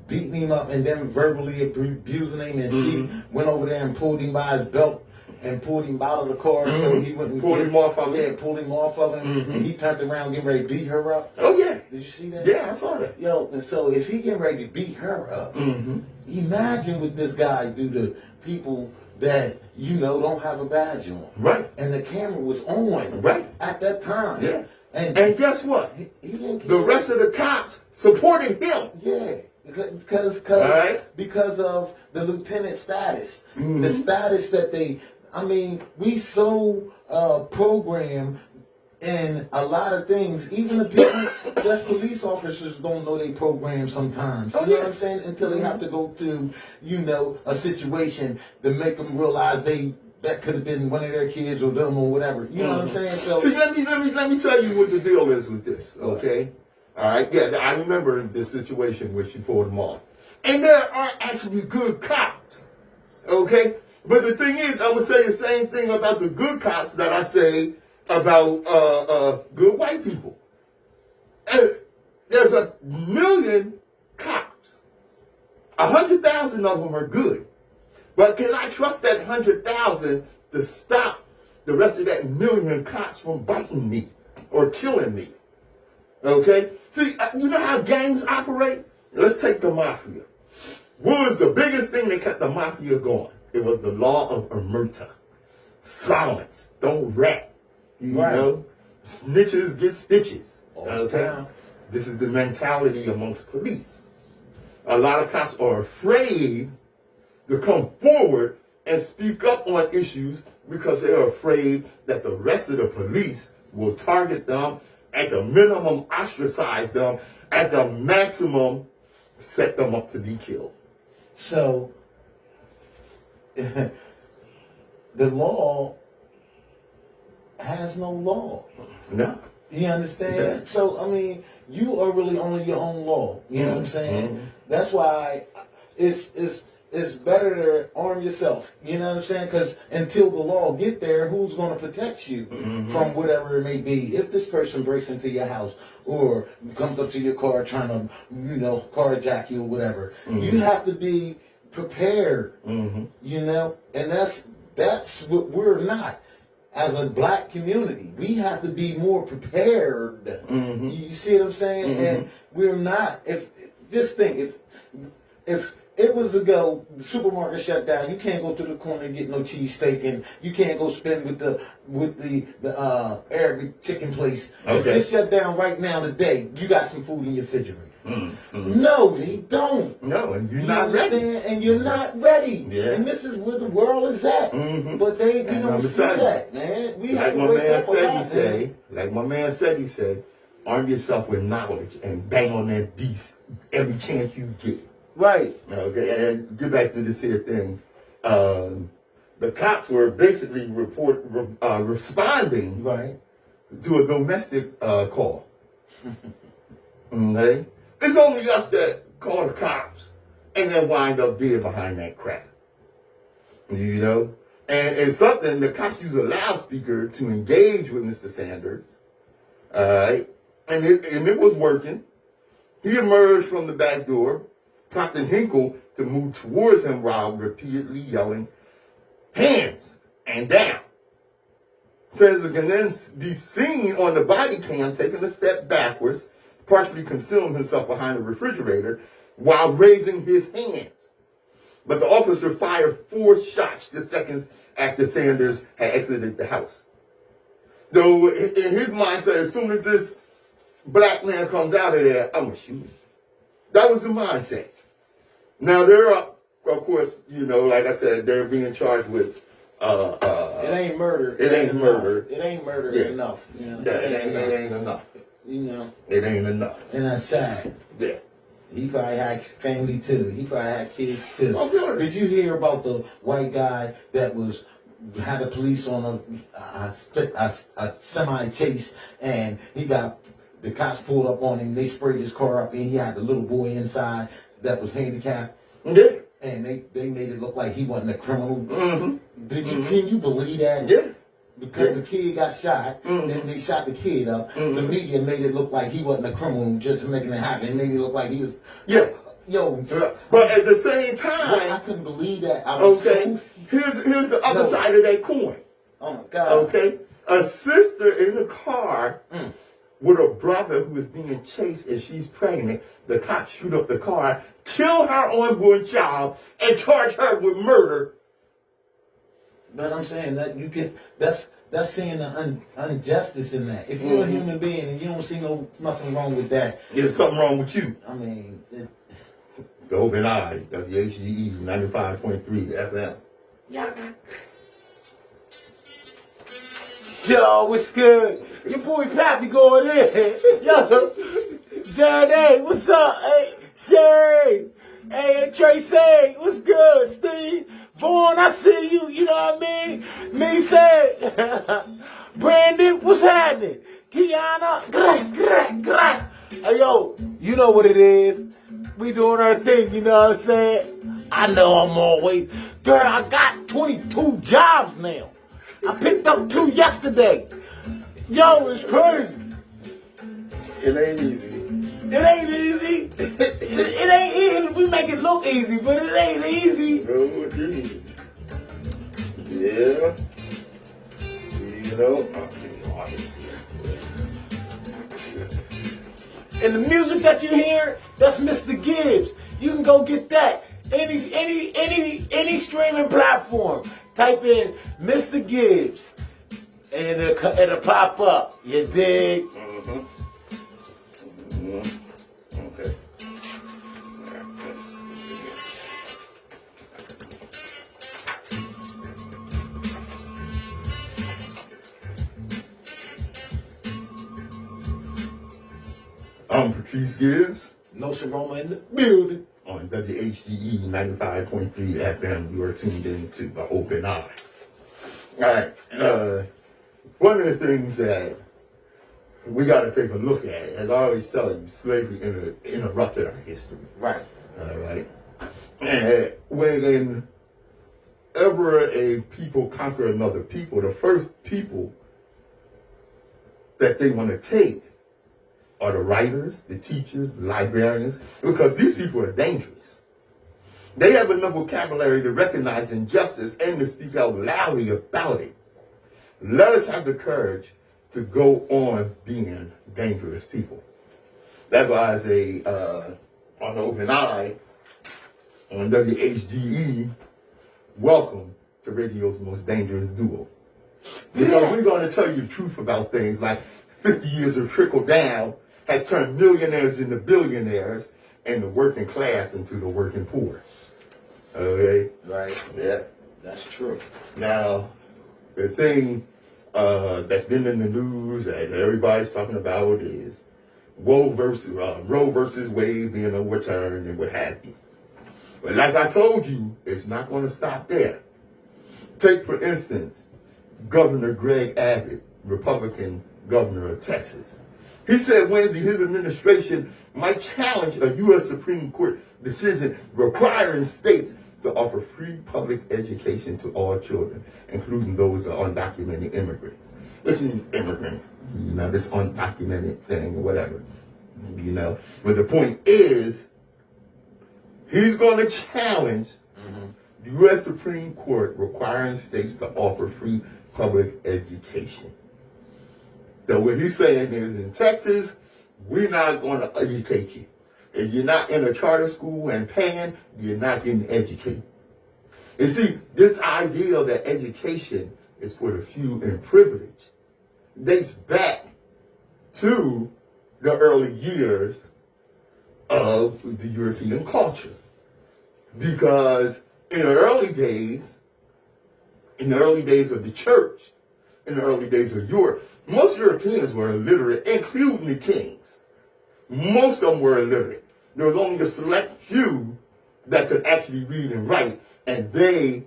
beating him up and then verbally abusing him, and she went over there and pulled him by his belt and pulled him out of the car so he wouldn't pulled him off of him. Yeah, pulled him off of him, and he turned around getting ready to beat her up. Oh yeah. Did you see that? Yeah, I saw that. Yo, and so if he getting ready to beat her up, imagine what this guy do to people that don't have a badge on. Right. And the camera was on. Right. At that time. Yeah. And guess what? he didn't care. The rest of the cops supported him. Yeah. Because of the lieutenant status. The status that we so programmed in a lot of things. Even the people that's police officers don't know they program sometimes. You know what I'm saying? Until they have to go through, a situation to make them realize that could have been one of their kids or them or whatever. You know what I'm saying? So see, let me tell you what the deal is with this, okay? All right, yeah, I remember this situation where she pulled them off. And there are actually good cops, okay? But the thing is, I would say the same thing about the good cops that I say about good white people. There's 1 million cops. 100,000 of them are good. But can I trust that 100,000 to stop the rest of that 1 million cops from biting me or killing me? Okay? See, you know how gangs operate? Let's take the mafia. What was the biggest thing that kept the mafia going? It was the law of omerta. Silence. Don't rat. You know? Snitches get stitches. Okay? This is the mentality amongst police. A lot of cops are afraid to come forward and speak up on issues because they're afraid that the rest of the police will target them, at the minimum ostracize them, at the maximum set them up to be killed. So the law has no law. No. You understand? Yeah. So, I mean, you are really only your own law. You know what I'm saying? That's why it's better to arm yourself. You know what I'm saying? Because until the law get there, who's going to protect you from whatever it may be? If this person breaks into your house or comes up to your car trying to, carjack you or whatever, you have to be prepared. You know, and that's what we're not. As a black community, we have to be more prepared. You see what I'm saying? And we're not. If it was to go, the supermarket shut down, you can't go to the corner and get no cheesesteak, and you can't go spend with the Arabic chicken place. If they shut down right now today, you got some food in your refrigerator. No, they don't. No, and you're not ready. And you're not ready. Yeah. And this is where the world is at. But we don't see that, man. We have to wake up a lot, like my man said, he said, arm yourself with knowledge and bang on that beast every chance you get. Right. Okay, and get back to this here thing. The cops were basically responding to a domestic call. Okay? It's only us that call the cops and then wind up dead behind that crap. You know? And it's something the cops use a loudspeaker to engage with Mr. Sanders. All right? And it was working. He emerged from the back door, prompting Hinkle to move towards him while repeatedly yelling, "Hands and down." Sanders can then be seen on the body cam taking a step backwards, partially concealing himself behind a refrigerator while raising his hands. But the officer fired 4 shots just seconds after Sanders had exited the house. So in his mindset, as soon as this black man comes out of there, I'm going to shoot him. That was the mindset. Now, there are, of course, like I said, they're being charged with... it ain't murder. It ain't murder. It ain't murder enough. It ain't enough. It ain't enough. And that's sad. Yeah. He probably had family too. He probably had kids too. Oh, good. Did you hear about the white guy that had the police on a semi chase, and the cops pulled up on him. They sprayed his car up, and he had the little boy inside that was handicapped. Yeah. And they made it look like he wasn't a criminal. Can you believe that? Yeah. Because the kid got shot, then they shot the kid up. The media made it look like he wasn't a criminal, just making it happen. It made it look like he was. Yeah. Yo. But at the same time, I couldn't believe that. Here's the other side of that coin. Oh my God. Okay. A sister in the car with a brother who is being chased and she's pregnant. The cops shoot up the car, kill her unborn child, and charge her with murder. But I'm saying that that's seeing the injustice in that. If you're a human being and you don't see nothing wrong with that, there's something wrong with you. I mean, the Open Eye, WHGE 95.3 FM. Yo, what's good? Your boy Pappy going in. Yo, Johnny, what's up? Hey, Sherry. Hey, Tracy, what's good? Steve, Vaughn, I see you. You know what I mean? Me say, Brandon, what's happening? Kiana, Hey, yo, you know what it is. We doing our thing, you know what I'm saying? I know I'm always... Girl, I got 22 jobs now. I picked up 2 yesterday. Yo, it's crazy. It ain't easy. It ain't easy. It ain't easy. We make it look easy, but it ain't easy. No, it ain't. Yeah. And the music that you hear, that's Mr. Gibbs. You can go get that. Any streaming platform. Type in Mr. Gibbs, and it'll pop up. You dig? Okay. I'm Patrice Gibbs. Nsoromma in the building. On WHGE 95.3 FM, you are tuned in to The Open Eye. All right. One of the things that we got to take a look at it. As I always tell you, slavery interrupted our history. Right. All right. And whenever a people conquer another people, the first people that they want to take are the writers, the teachers, the librarians, because these people are dangerous. They have enough vocabulary to recognize injustice and to speak out loudly about it. Let us have the courage to go on being dangerous people. That's why I say on the Open Eye, on WHGE, welcome to radio's most dangerous duo. Because we're going to tell you the truth about things like 50 years of trickle down has turned millionaires into billionaires and the working class into the working poor. Okay? Right. Yeah. That's true. Now, the thing that's been in the news that everybody's talking about is Roe versus Wade being overturned and what have you. But like I told you, it's not going to stop there. Take, for instance, Governor Greg Abbott, Republican governor of Texas. He said Wednesday his administration might challenge a U.S. Supreme Court decision requiring states to offer free public education to all children, including those undocumented immigrants. Which is immigrants, this undocumented thing or whatever, But the point is, he's going to challenge the U.S. Supreme Court requiring states to offer free public education. So what he's saying is, in Texas, we're not going to educate you. If you're not in a charter school and paying, you're not getting educated. And see, this idea that education is for the few and privileged dates back to the early years of the European culture. Because in the early days of the church, in the early days of Europe, most Europeans were illiterate, including the kings. Most of them were illiterate. There was only a select few that could actually read and write, and they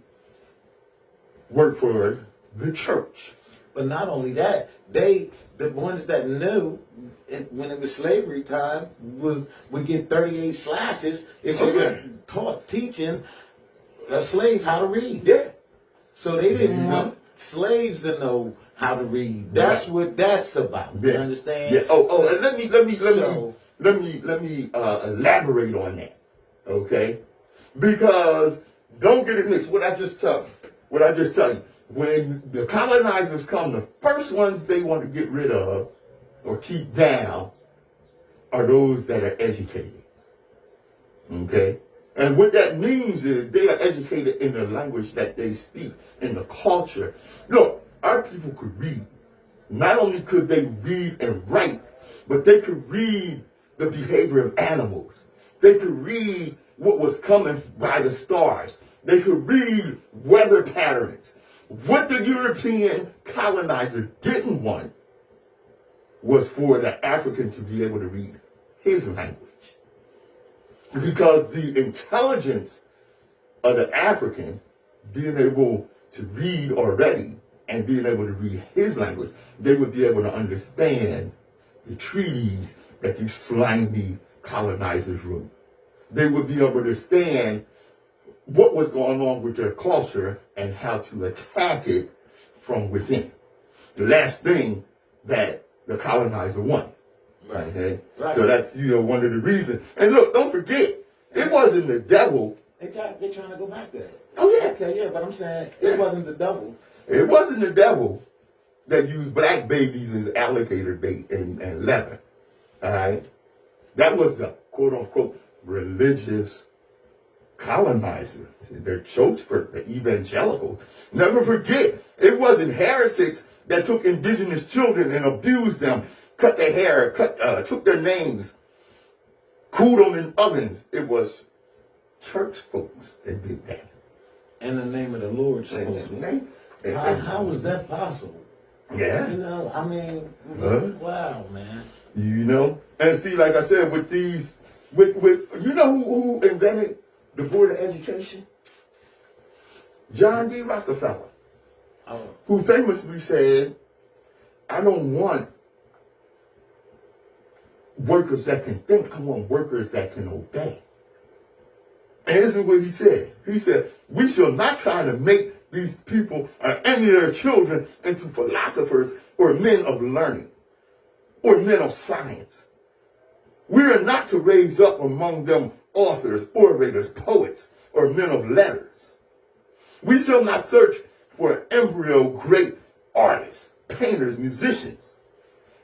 worked for the church. But not only that, the ones that knew when it was slavery time would get 38 slashes if they were teaching a slave how to read. Yeah. So they didn't want slaves to know how to read. That's what that's about. Yeah. You understand? Yeah. Oh, and let me elaborate on that. Okay? Because don't get it mixed. What I just tell you. When the colonizers come, the first ones they want to get rid of or keep down are those that are educated. Okay? And what that means is they are educated in the language that they speak, in the culture. Look, our people could read. Not only could they read and write, but they could read the behavior of animals. They could read what was coming by the stars. They could read weather patterns. What the European colonizer didn't want was for the African to be able to read his language. Because the intelligence of the African being able to read already and being able to read his language, they would be able to understand the treaties that these slimy colonizers wrote. They would be able to understand what was going on with their culture and how to attack it from within. The last thing that the colonizer wanted. Right. Okay? Right. So that's, one of the reasons. And look, don't forget, it wasn't the devil. They're trying to go back there. Oh, yeah. Okay, yeah, but I'm saying it wasn't the devil. It wasn't the devil that used black babies as alligator bait and leather. All right? That was the quote-unquote religious colonizers. They're choked for the evangelicals. Never forget, it wasn't heretics that took indigenous children and abused them, cut their hair, took their names, cooled them in ovens. It was church folks that did that. In the name of the Lord. How was that possible? Yeah. I mean, wow, man. And see, like I said, with these, with who invented the Board of Education? John D. Rockefeller, who famously said, I don't want workers that can think. I want workers that can obey. And this is what he said. He said, we shall not try to make these people or any of their children into philosophers or men of learning or men of science. We are not to raise up among them authors, orators, poets, or men of letters. We shall not search for embryo great artists, painters, musicians,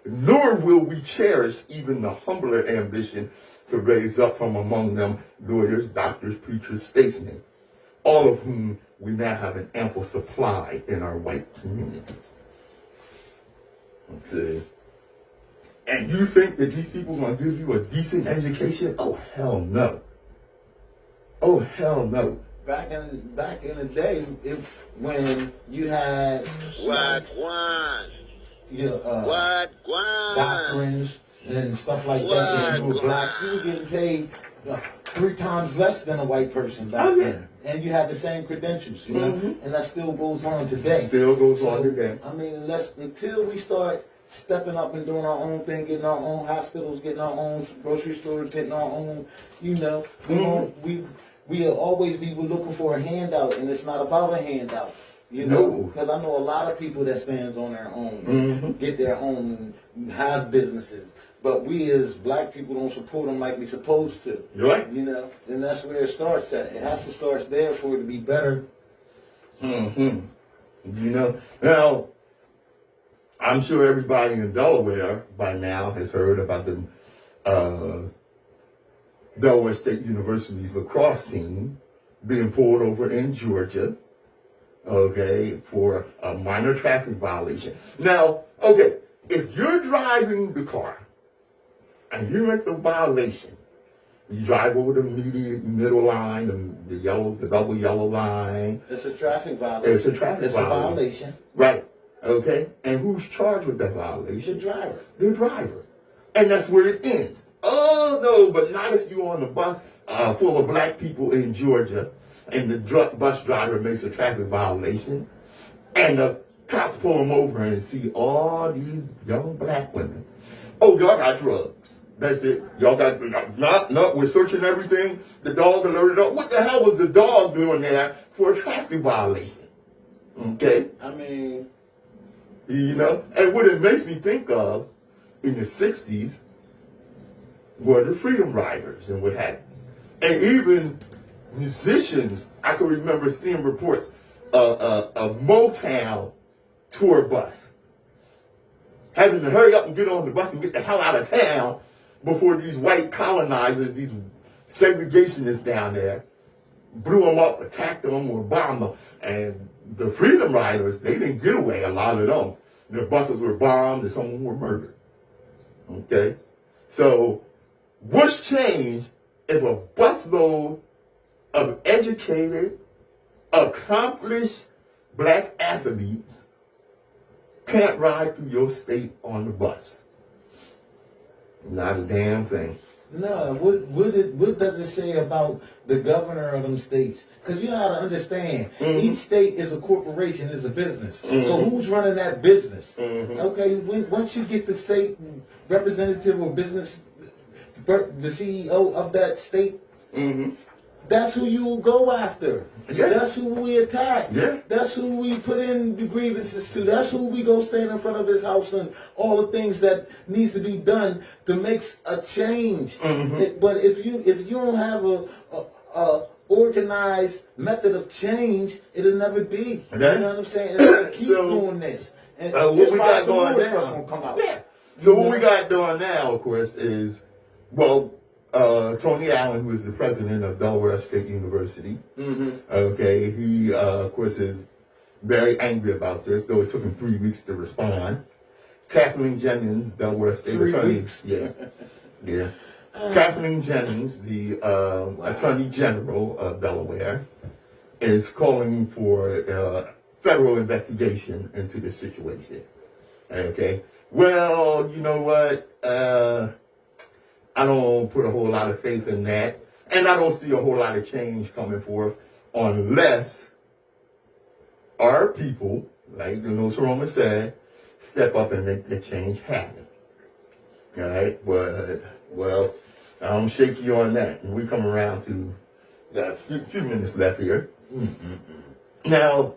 nor will we cherish even the humbler ambition to raise up from among them lawyers, doctors, preachers, statesmen, all of whom we now have an ample supply in our white community. Okay. And you think that these people are going to give you a decent education? Oh, hell no. Oh, hell no. Back in the day, when you had doctrines and stuff like that, and you were black, you were getting paid 3 times less than a white person back then. And you had the same credentials, you know, and that still goes on today. Still goes on today. I mean, until we start stepping up and doing our own thing, getting our own hospitals, getting our own grocery stores, getting our own, you know, we'll always be looking for a handout, and it's not about a handout. You know, because I know a lot of people that stands on their own, get their own, have businesses. But we as black people don't support them like we're supposed to. You're right. You know, and that's where it starts at. It has to start there for it to be better. You know, now, I'm sure everybody in Delaware by now has heard about the Delaware State University's lacrosse team being pulled over in Georgia, okay, for a minor traffic violation. Now, okay, if you're driving the car and you make a violation, you drive over the middle line, the double yellow line. It's a traffic violation. It's a traffic violation. Right. Okay. And who's charged with that violation? The driver. The driver. And that's where it ends. Oh, no, but not if you're on a bus full of black people in Georgia and the bus driver makes a traffic violation and the cops pull him over and see all these young black women. Oh, y'all got drugs. That's it. Y'all got, no, we're searching everything. The dog alerted up. What the hell was the dog doing there for a traffic violation? Okay? I mean, you know, and what it makes me think of in the 60s were the Freedom Riders and what have you. And even musicians, I can remember seeing reports a Motown tour bus having to hurry up and get on the bus and get the hell out of town before these white colonizers, these segregationists down there, blew them up, attacked them, or bombed them. And the Freedom Riders, they didn't get away, a lot of them. Their buses were bombed and some of them were murdered. Okay? So, what's changed if a busload of educated, accomplished black athletes can't ride through your state on the bus? Not a damn thing. No, what does it say about the governor of them states? Because you know how to understand. Each state is a corporation, is a business. So who's running that business? Okay, once you get the state representative or business, the CEO of that state, that's who you will go after. Yeah. That's who we attack. Yeah. That's who we put in the grievances to. That's who we go stand in front of his house and all the things that needs to be done to make a change. But if you don't have a organized method of change, it'll never be. Okay. You know what I'm saying? It's gonna keep doing this. And what we got going now? Come out. Yeah. So what we got going now, of course, is Tony Allen, who is the president of Delaware State University, okay, he, of course, is very angry about this, though it took him 3 weeks to respond. Kathleen Jennings, Delaware State Attorney. 3 weeks? Yeah. Kathleen Jennings, the Attorney General of Delaware, is calling for a federal investigation into this situation. Okay. Well, you know what? I don't put a whole lot of faith in that. And I don't see a whole lot of change coming forth unless our people, like Nsoromma said, step up and make that change happen. All right, but well, I'm shaky on that. And we come around to got a few minutes left here. Now,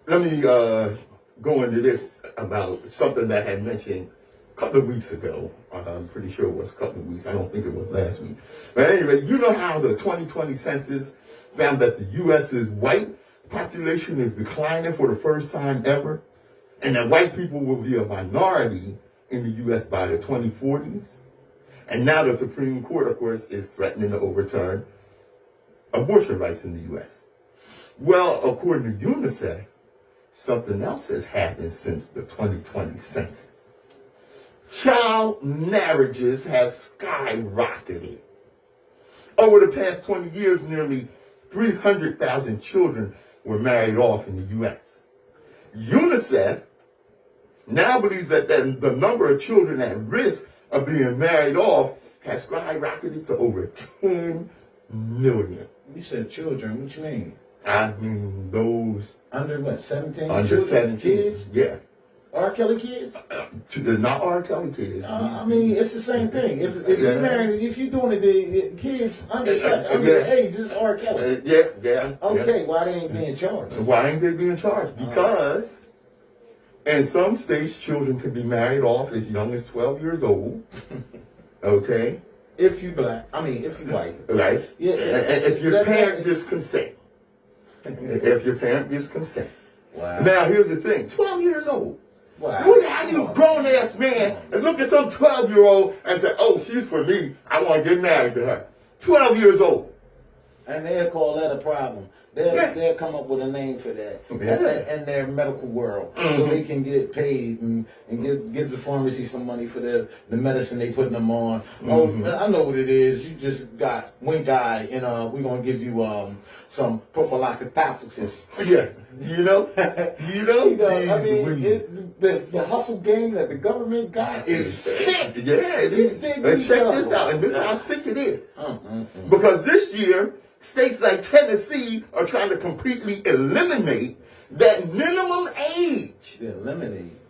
let me go into this about something that I had mentioned a couple of weeks ago. I'm pretty sure it was a couple of weeks. I don't think it was last week. But anyway, you know how the 2020 census found that the U.S.'s white population is declining for the first time ever, and that white people will be a minority in the U.S. by the 2040s. And now the Supreme Court, of course, is threatening to overturn abortion rights in the U.S. Well, according to UNICEF, something else has happened since the 2020 census. Child marriages have skyrocketed. Over the past 20 years, nearly 300,000 children were married off in the U.S. UNICEF now believes that the number of children at risk of being married off has skyrocketed to over 10 million. You said children, what you mean? I mean those Under what, 17? under children, 17 kids? Yeah. R. Kelly kids? Not R. Kelly kids. I mean, it's the same thing. If you're married, if you're doing it, kids under age, it's R. Kelly. Yeah. Okay, why they ain't being charged? Why ain't they being charged? Because in some states, children can be married off as young as 12 years old. Okay? If you black, if you white. Right? Yeah. And if your parent gives consent. If your parent gives consent. Wow. Now, here's the thing. 12 years old. Wow. How you grown-ass man and look at some 12-year-old and say, oh, she's for me. I want to get married to her. 12 years old. And they'll call that a problem. They'll come up with a name for that in their medical world, so they can get paid and give the pharmacy some money for the medicine they putting them on. Oh, I know what it is. You just got wink eye, and we're gonna give you some prophylactic. Yeah, you know. The hustle game that the government got is sick. Yeah, it is. And check this out, and this is how sick it is. Because this year, states like Tennessee are trying to completely eliminate that minimum age.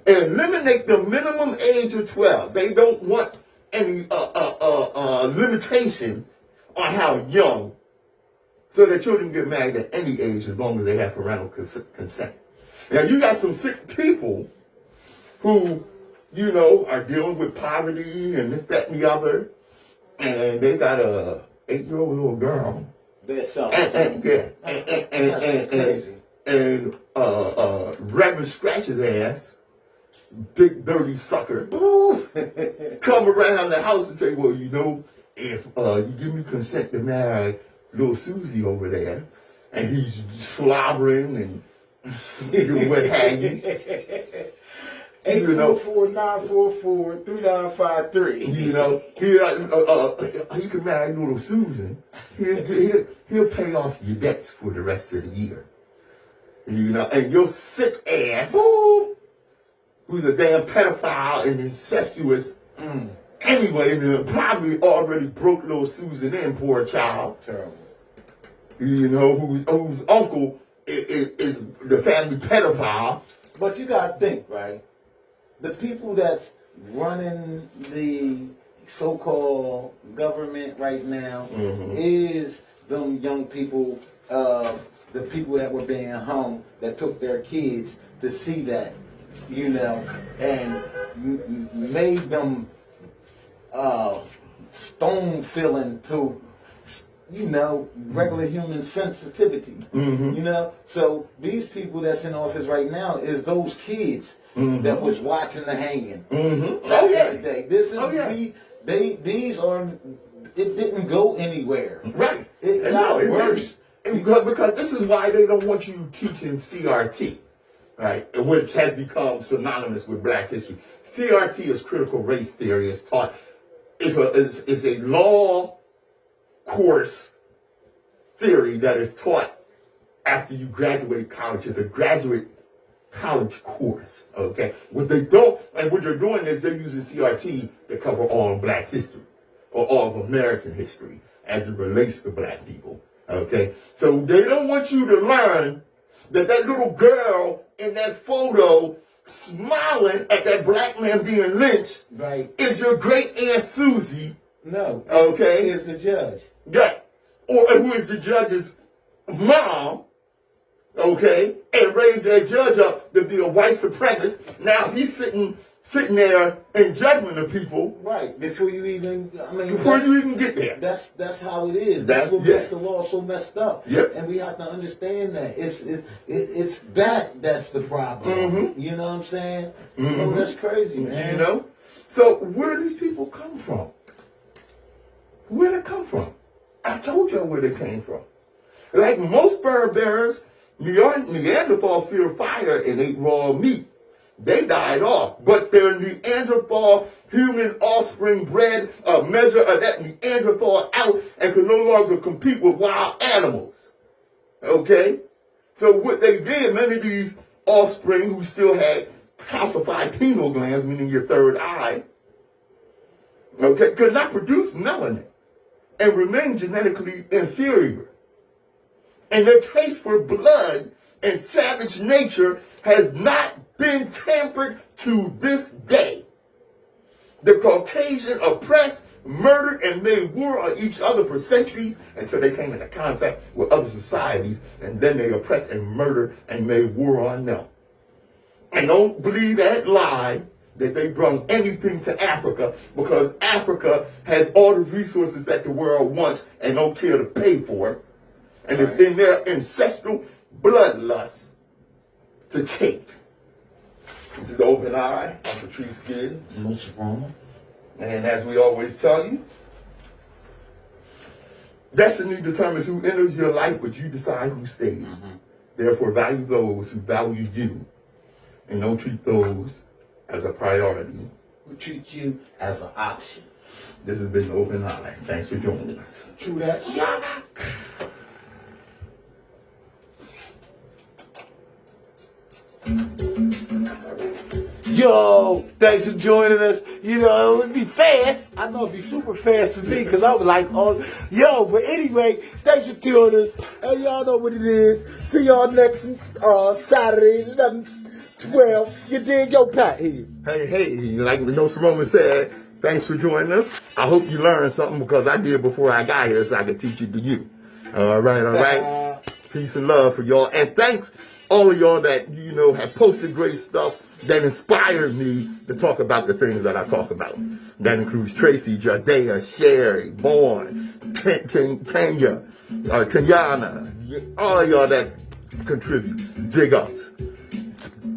Eliminate the minimum age of 12. They don't want any limitations on how young, so that children get married at any age as long as they have parental consent. Now, you got some sick people who, are dealing with poverty and this, that, and the other, and they got a 8-year-old little girl. And Reverend Scratch his ass, big dirty sucker, come around the house and say, well, if you give me consent to marry little Susie over there, and he's slobbering and what have you. 844-944-3953. He can marry little Susan. He'll pay off your debts for the rest of the year. And your sick ass, who's a damn pedophile and incestuous, anyway, and probably already broke little Susan in, poor child. Terrible. Whose uncle is the family pedophile. But you gotta think, right? The people that's running the so-called government right now is them young people, the people that were being hung, that took their kids to see that, and made them stone feeling to, regular human sensitivity. So these people that's in office right now is those kids that was watching the hanging. Oh yeah. This is these are. It didn't go anywhere. Right. It got worse. Because this is why they don't want you teaching CRT, right? Which has become synonymous with Black history. CRT is critical race theory. It's taught. It's a law course theory that is taught after you graduate college. It's a graduate college course, okay? What they're doing is they're using CRT to cover all of Black history, or all of American history as it relates to Black people, okay? So they don't want you to learn that little girl in that photo smiling at that black man being lynched Right. is your great Aunt Susie. No. Okay. Is the judge. Yeah. Or who is the judge's mom. Okay. And raised that judge up to be a white supremacist. Now he's sitting there in judgment of people. Right. Before you even, Before you even get there. That's how it is. That's That's what makes the law so messed up. Yep. And we have to understand that it's that's the problem. Mm-hmm. You know what I'm saying? Mm-hmm. Oh, that's crazy, man. You know? So where do these people come from? Where they come from? I told you where they came from. Like most fur bearers, Neanderthals feared fire and ate raw meat. They died off, but their Neanderthal human offspring bred a measure of that Neanderthal out and could no longer compete with wild animals. Okay? So what they did, many of these offspring who still had calcified pineal glands, meaning your third eye, okay, could not produce melanin and remain genetically inferior. And their taste for blood and savage nature has not been tempered to this day. The Caucasian oppressed, murdered, and made war on each other for centuries until they came into contact with other societies, and then they oppressed and murdered and made war on them. And don't believe that lie that they brought anything to Africa, because Africa has all the resources that the world wants and don't care to pay for. And it's in their ancestral bloodlust to take. This is the Open Eye. I'm Patrice Gibbs. Nsoromma. And as we always tell you, destiny determines who enters your life, but you decide who stays. Mm-hmm. Therefore, value those who value you, and don't treat those as a priority. We treat you as an option. This has been the Open Eye. Thanks for joining us. True that. Yo, thanks for joining us. You know, it would be fast. I know it'd be super fast for me because I was like, oh, yo, but anyway, thanks for tuning us. And y'all know what it is. See y'all next Saturday, 11/12. You dig? Yo, Pat here. Hey, like Nsoromma said, thanks for joining us. I hope you learned something because I did before I got here so I could teach it to you. All right. Peace and love for y'all. And thanks all of y'all that, you know, have posted great stuff that inspired me to talk about the things that I talk about. That includes Tracy, Jadea, Sherry, Vaughn, Kenya, Kenyana, all of y'all that contribute. Big ups.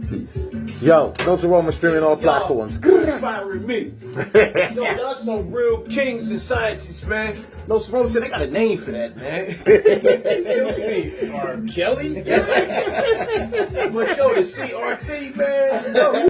Peace. Yo, Nsoromma streaming all platforms. Inspiring me. Yo, y'all some real kings and scientists, man. Nsoromma said they got a name for that, man. R. Kelly? But yo, the CRT, man. Yo,